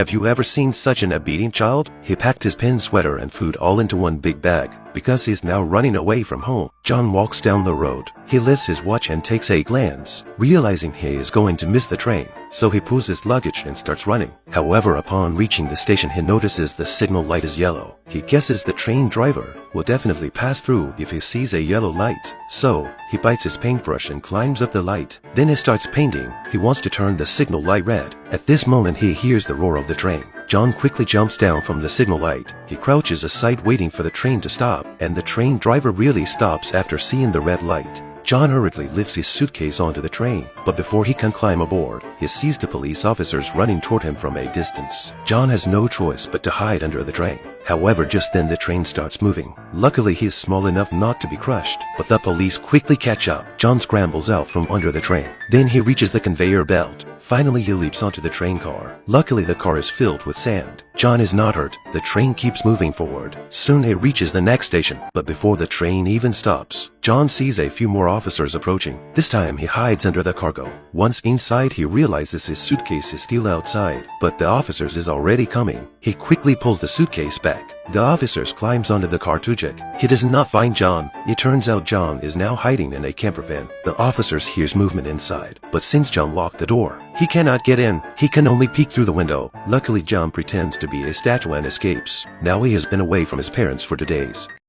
Have you ever seen such an obedient child? He packed his pin sweater and food all into one big bag, because he's now running away from home. John walks down the road. He lifts his watch and takes a glance, realizing he is going to miss the train. So he pulls his luggage and starts running. However, upon reaching the station, he notices the signal light is yellow. He guesses the train driver will definitely pass through if he sees a yellow light. So he bites his paintbrush and climbs up the light. Then he starts painting. He wants to turn the signal light red. At this moment, he hears the roar of the train. John quickly jumps down from the signal light. He crouches aside waiting for the train to stop, and the train driver really stops after seeing the red light. John hurriedly lifts his suitcase onto the train, but before he can climb aboard, he sees the police officers running toward him from a distance. John has no choice but to hide under the train. However, just then the train starts moving. Luckily, he is small enough not to be crushed, but the police quickly catch up. John scrambles out from under the train. Then he reaches the conveyor belt. Finally, he leaps onto the train car. Luckily, the car is filled with sand. John is not hurt. The train keeps moving forward. Soon he reaches the next station, but before the train even stops, John sees a few more officers approaching. This time, he hides under the cargo. Once inside, he realizes his suitcase is still outside, but the officers is already coming. He quickly pulls the suitcase back. The officers climbs onto the car to check. He does not find John. It turns out John is now hiding in a camper van. The officers hears movement inside, but since John locked the door, he cannot get in. He can only peek through the window. Luckily, John pretends to be a statue and escapes. Now he has been away from his parents for 2 days.